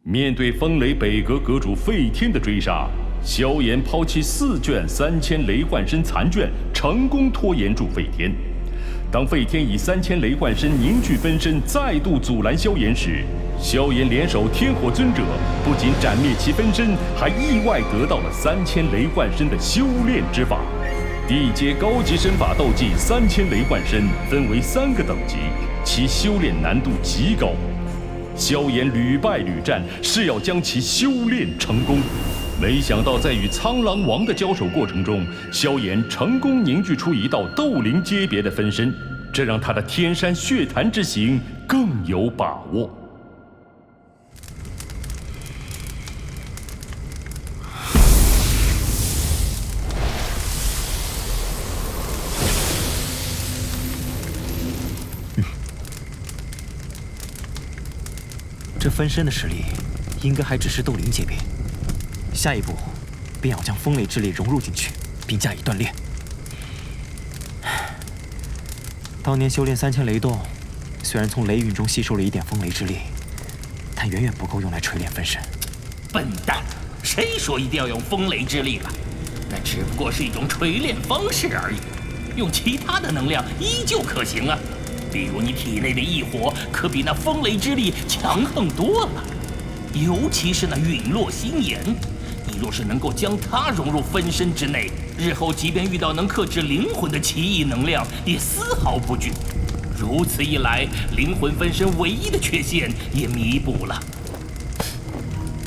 面对风雷北阁阁主费天的追杀，萧炎抛弃4卷3000雷幻身残卷，成功拖延住费天。当费天以3000雷幻身凝聚分身，再度阻拦萧炎时，萧炎联手天火尊者，不仅斩灭其分身，还意外得到了3000雷幻身的修炼之法。地阶高级身法斗技3000雷幻身分为3个等级，其修炼难度极高。萧炎屡败屡战，是要将其修炼成功。没想到在与苍狼王的交手过程中，萧炎成功凝聚出一道斗灵阶别的分身，这让他的天山血潭之行更有把握。这分身的实力，应该还只是斗灵级别。下一步，便要将风雷之力融入进去，并加以锻炼。当年修炼3000雷动，虽然从雷云中吸收了一点风雷之力，但远远不够用来锤炼分身。笨蛋，谁说一定要用风雷之力了？那只不过是一种锤炼方式而已，用其他的能量依旧可行啊。比如你体内的异火，可比那风雷之力强横多了。尤其是那陨落心炎，你若是能够将它融入分身之内，日后即便遇到能克制灵魂的奇异能量，也丝毫不惧。如此一来，灵魂分身唯一的缺陷也弥补了。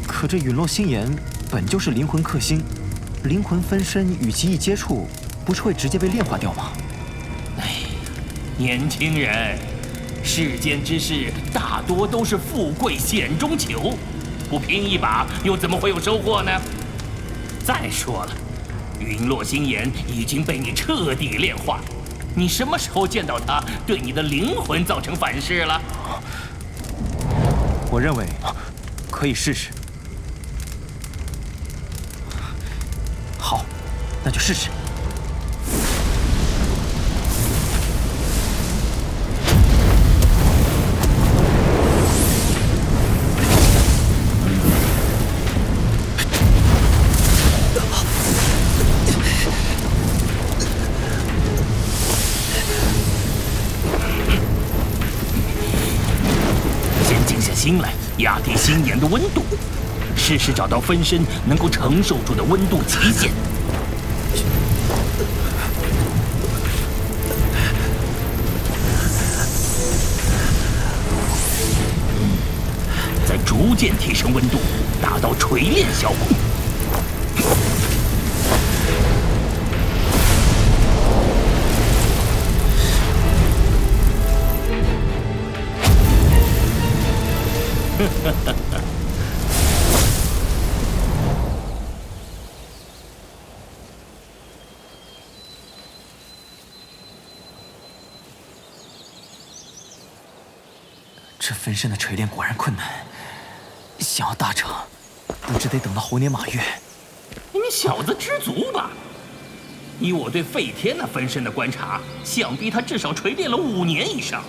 可这陨落心炎本就是灵魂克星，灵魂分身与其一接触，不是会直接被炼化掉吗？年轻人，世间之事大多都是富贵险中求，不拼一把又怎么会有收获呢？再说了，陨落心炎已经被你彻底炼化，你什么时候见到它对你的灵魂造成反噬了？我认为可以试试。好，那就试试。心来压低心炎的温度，试试找到分身能够承受住的温度极限。再逐渐提升温度，达到锤炼效果。这分身的锤炼果然困难，想要大成，不知得等到猴年马月。你小子知足吧！以我对费天那分身的观察，想必他至少锤炼了5年以上。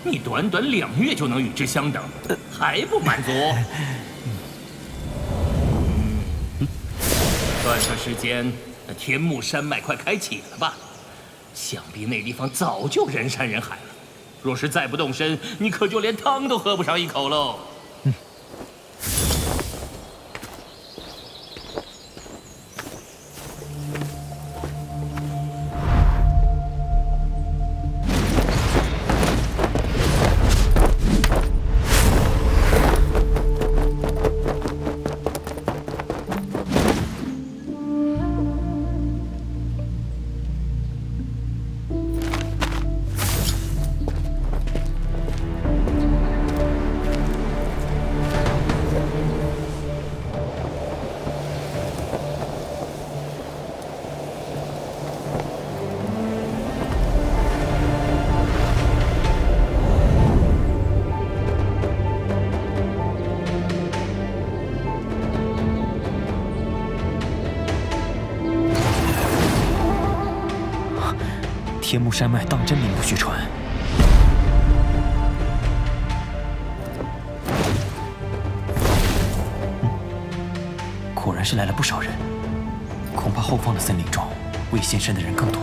你短短2月就能与之相等，还不满足？算算时间，那天目山脉快开启了吧？想必那地方早就人山人海了。若是再不动身，你可就连汤都喝不上一口喽。天目山脉当真名不虚传。果然是来了不少人，恐怕后方的森林中未现身的人更多。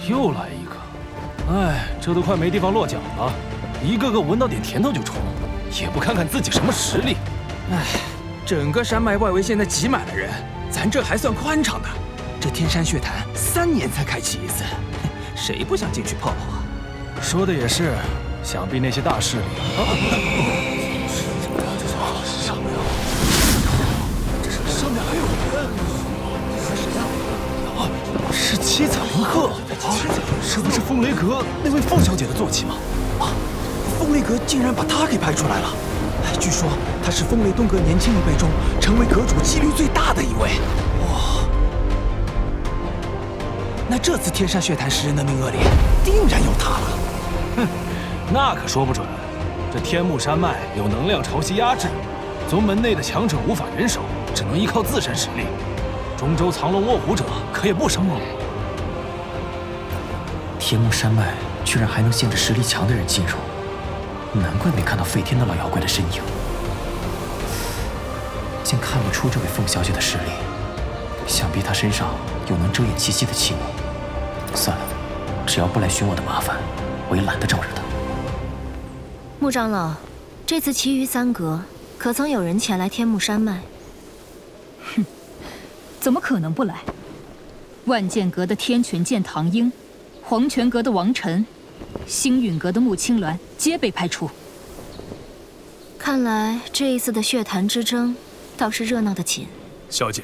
又来一个，哎，这都快没地方落脚了，一个个闻到点甜头就冲，也不看看自己什么实力。哎，整个山脉外围现在挤满了人，咱这还算宽敞的。这天山血潭3年才开启一次，谁不想进去泡泡啊？说的也是，想必那些大势力。上面还有人，是谁啊？是七彩灵鹤，这不是风雷阁那位凤小姐的坐骑吗？风雷阁竟然把她给派出来了。据说她是风雷东阁年轻一辈中成为阁主几率最大的一位。哇！那这次天山血潭食人的名额里，定然有她了。哼，那可说不准。这天目山脉有能量潮汐压制，宗门内的强者无法忍手，只能依靠自身实力。中州藏龙卧虎者可也不少。天目山脉居然还能限制实力强的人进入，难怪没看到废天的老妖怪的身影。竟看不出这位凤小姐的实力，想必她身上有能遮掩气息的器物。算了，只要不来寻我的麻烦，我也懒得招惹她。穆长老，这次其余3阁可曾有人前来天目山脉？哼，怎么可能不来？万剑阁的天泉剑唐英，黄泉阁的王晨，星陨阁的穆青鸾皆被派出。看来这一次的血潭之争倒是热闹得紧。小姐，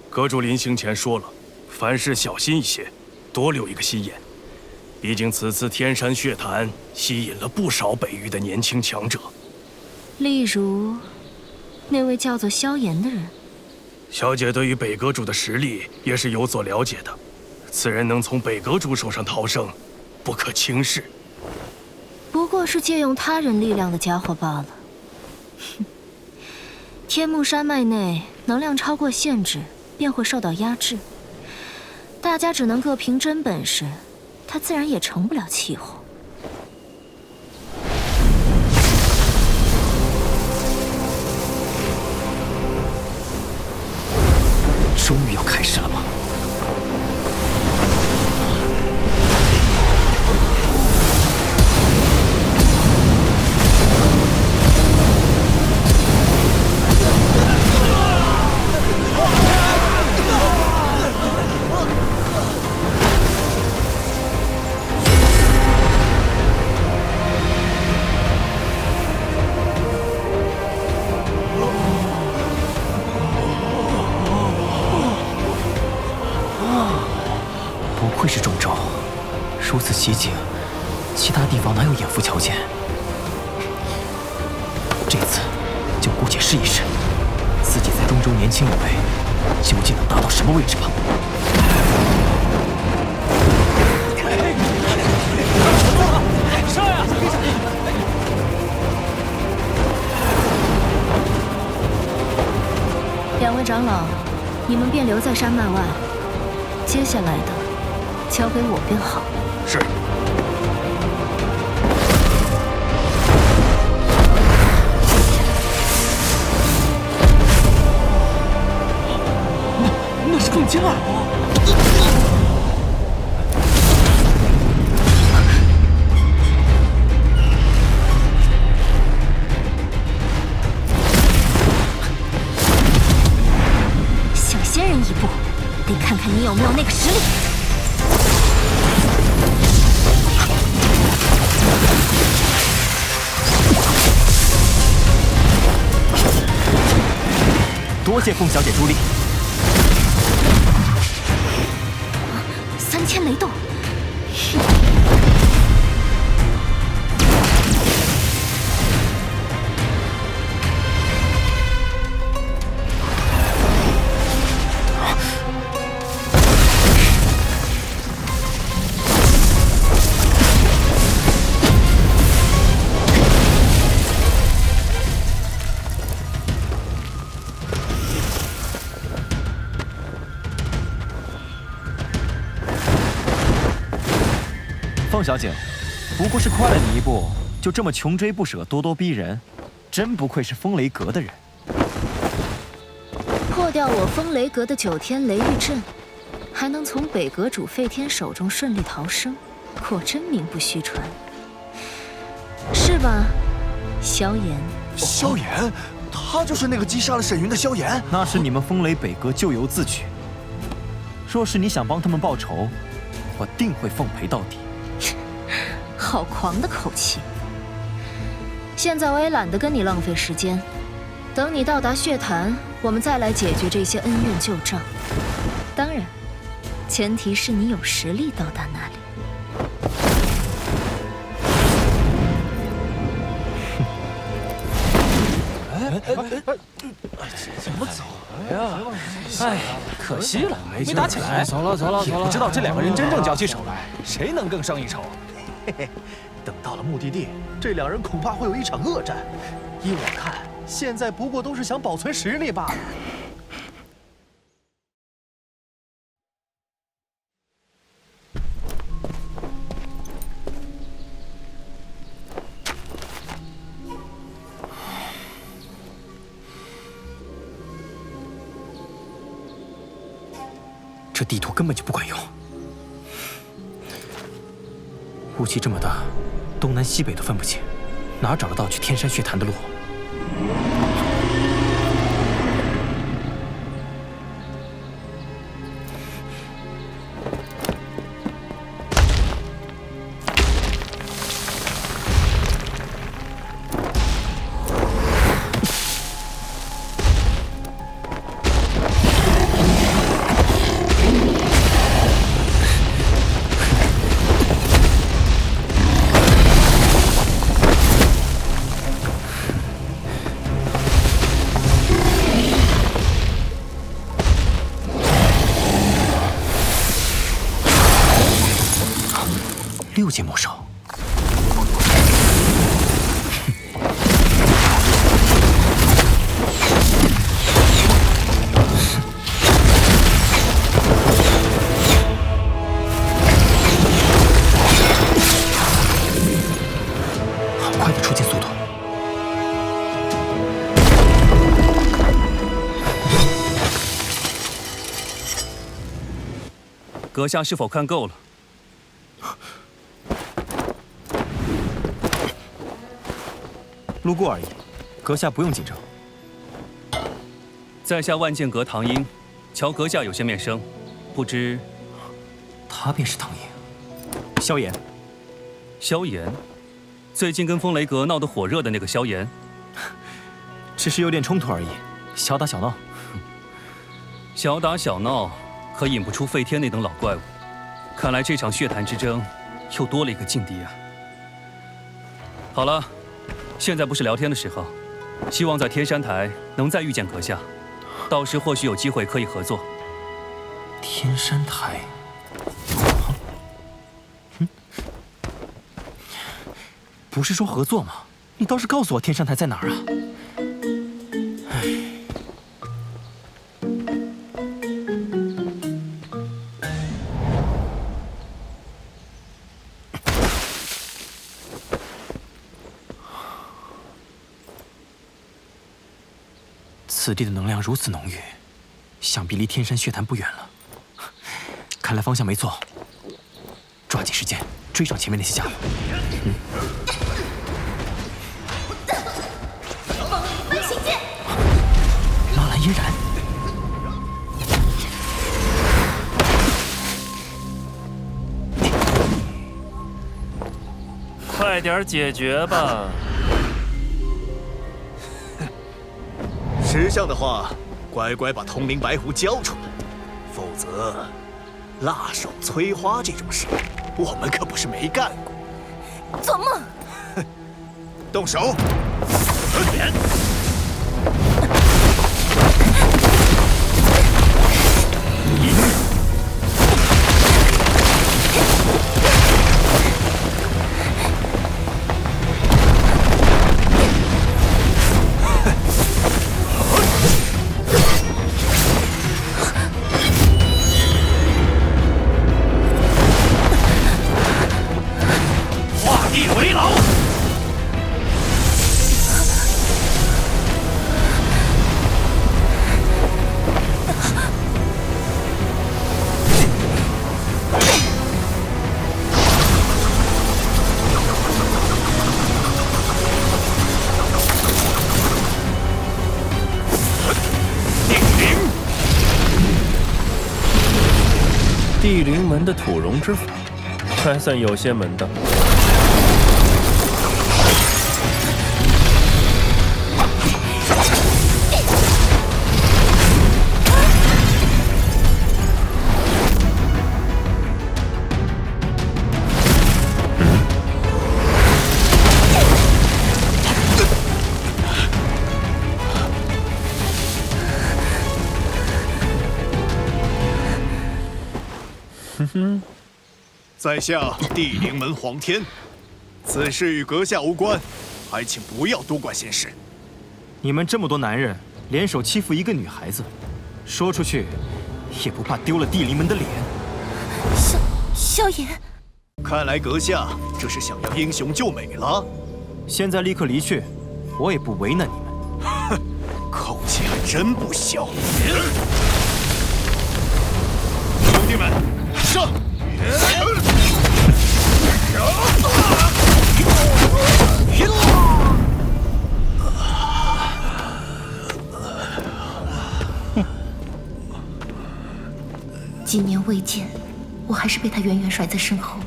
阁主临行前说了，凡事小心一些，多留一个心眼。毕竟此次天山血潭吸引了不少北域的年轻强者，例如那位叫做萧炎的人。小姐对于北阁主的实力也是有所了解的，此人能从北阁主手上逃生，不可轻视。不过是借用他人力量的家伙罢了。哼，天目山脉内能量超过限制，便会受到压制，大家只能各凭真本事，他自然也成不了气候。终于要开始了吗？不愧是中州，如此奇景，其他地方哪有眼福瞧见？这次就姑且试一试，自己在中州年轻一辈，究竟能达到什么位置吧。上呀！2位长老，你们便留在山脉外，接下来的交给我便好。是。那是凤江啊！小仙人一步，得看看你有没有那个实力。多谢凤小姐助力。3000雷动，凤小姐，不过是快了你一步，就这么穷追不舍、咄咄逼人，真不愧是风雷阁的人。破掉我风雷阁的9天雷狱阵，还能从北阁主费天手中顺利逃生，果真名不虚传，是吧，萧炎？萧炎，他就是那个击杀了沈云的萧炎。那是你们风雷北阁咎由自取。若是你想帮他们报仇，我定会奉陪到底。好狂的口气！现在我也懒得跟你浪费时间，等你到达血潭，我们再来解决这些恩怨旧账。当然，前提是你有实力到达那里。怎么走呀？哎，可惜了，没打起来。走了。也不知道这2个人真正交起手来，谁能更胜一筹？嘿嘿，等到了目的地，这2人恐怕会有一场恶战。依我看，现在不过都是想保存实力罢了。这地图根本就不管用，雾气这么大，东南西北都分不清，哪找得到去天山血潭的路？6阶魔兽，好快的出剑速度！阁下是否看够了？路过而已，阁下不用紧张。在下万剑阁唐英，瞧阁下有些面生，不知他便是唐英，萧炎。萧炎，最近跟风雷阁闹得火热的那个萧炎，只是有点冲突而已，小打小闹。小打小闹，可引不出费天那等老怪物。看来这场血潭之争，又多了一个劲敌啊。好了。现在不是聊天的时候，希望在天山台能再遇见阁下，到时或许有机会可以合作。天山台，不是说合作吗？你倒是告诉我天山台在哪儿啊？此地的能量如此浓郁，想必离天山血潭不远了。看来方向没错，抓紧时间追上前面那些家伙。飞行剑，纳兰嫣然，快点解决吧！识相的话，乖乖把通灵白狐交出来，否则，辣手摧花这种事，我们可不是没干过。做梦！动手！地灵门的土融之法，还算有些门道。在下地灵门黄天，此事与阁下无关，还请不要多管闲事。你们这么多男人联手欺负一个女孩子，说出去也不怕丢了地灵门的脸。萧炎，看来阁下这是想要英雄救美了。现在立刻离去，我也不为难你们。哼，口气还真不小。兄弟们，上！几年未见，我还是被他远远甩在身后。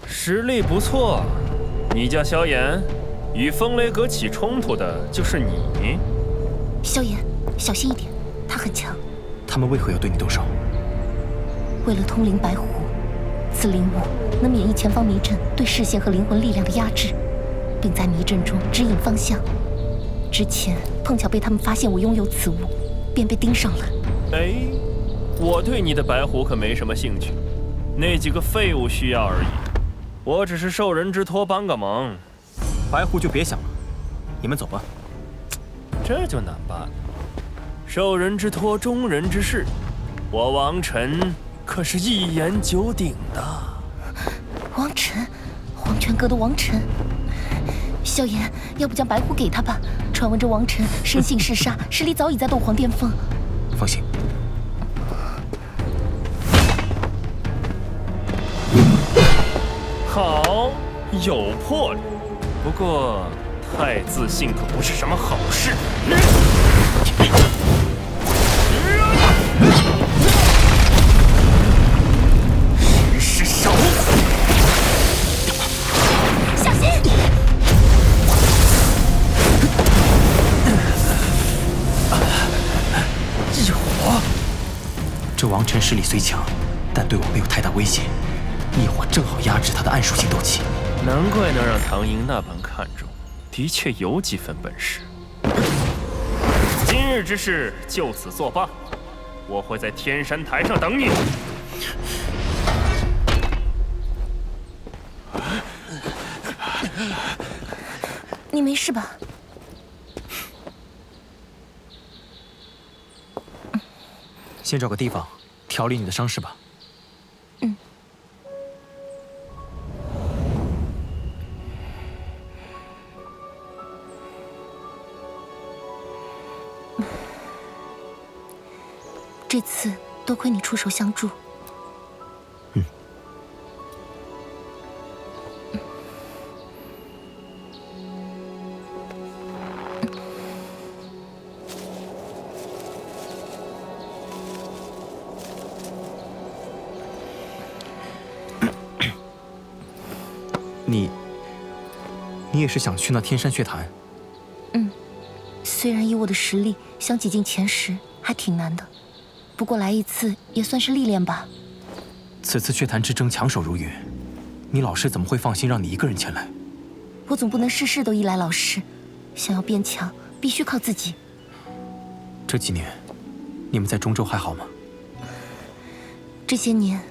实力不错，你叫萧炎，与风雷阁起冲突的就是你。萧炎，小心一点，他很强。他们为何要对你动手？为了通灵白虎，此灵物能免疫前方迷阵对视线和灵魂力量的压制，并在迷阵中指引方向。之前碰巧被他们发现我拥有此物，便被盯上了。哎，我对你的白虎可没什么兴趣，那几个废物需要而已。我只是受人之托帮个忙。白虎就别想了，你们走吧。这就难办了。受人之托，忠人之事，我王晨可是一言九鼎的。王晨，黄泉阁的王晨。萧炎，要不将白虎给他吧？传闻这王晨生性嗜杀，实力早已在斗皇巅峰。放心。好，有魄力。不过太自信可不是什么好事。失手！小心！异火！这王晨实力虽强，但对我没有太大威胁。异火正好压制他的暗属性斗气。难怪能让唐英那般看重，的确有几分本事。今日之事就此作罢，我会在天山台上等你。你没事吧？先找个地方调理你的伤势吧。嗯。这次多亏你出手相助。你也是想去那天山血潭？嗯，虽然以我的实力想挤进前10还挺难的，不过来一次也算是历练吧。此次血潭之争强手如云，你老师怎么会放心让你一个人前来？我总不能事事都依赖老师，想要变强必须靠自己。这几年，你们在中州还好吗？这些年，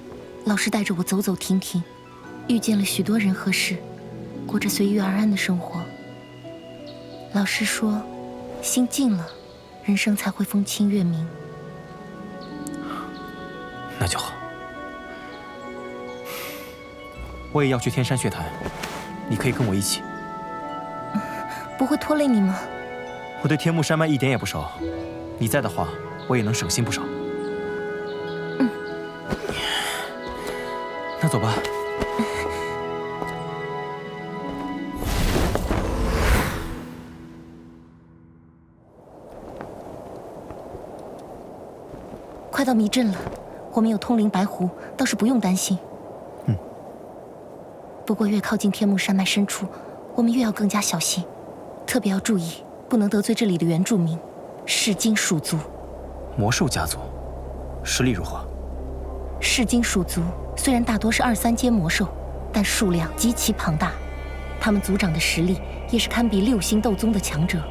老师带着我走走停停，遇见了许多人和事，过着随遇而安的生活。老师说，心静了，人生才会风清月明。那就好。我也要去天山血潭，你可以跟我一起。不会拖累你吗？我对天目山脉一点也不熟，你在的话，我也能省心不少。嗯，那走吧。快到迷阵了，我们有通灵白狐，倒是不用担心。不过越靠近天目山脉深处，我们越要更加小心，特别要注意，不能得罪这里的原住民噬金鼠族。魔兽家族，实力如何？噬金鼠族虽然大多是2、3阶魔兽，但数量极其庞大，他们族长的实力也是堪比6星斗宗的强者。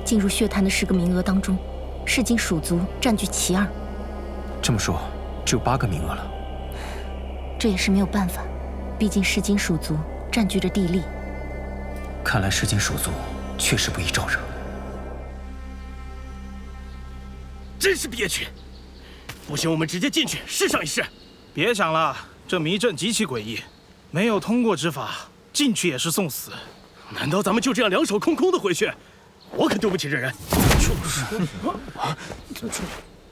进入血潭的10个名额当中，噬金鼠族占据其2。这么说，只有8个名额了。这也是没有办法，毕竟噬金鼠族占据着地利。看来噬金鼠族确实不易招惹。真是憋屈！不行，我们直接进去试上一试。别想了，这迷阵极其诡异，没有通过之法，进去也是送死。难道咱们就这样两手空空的回去？我可对不起这人。就是。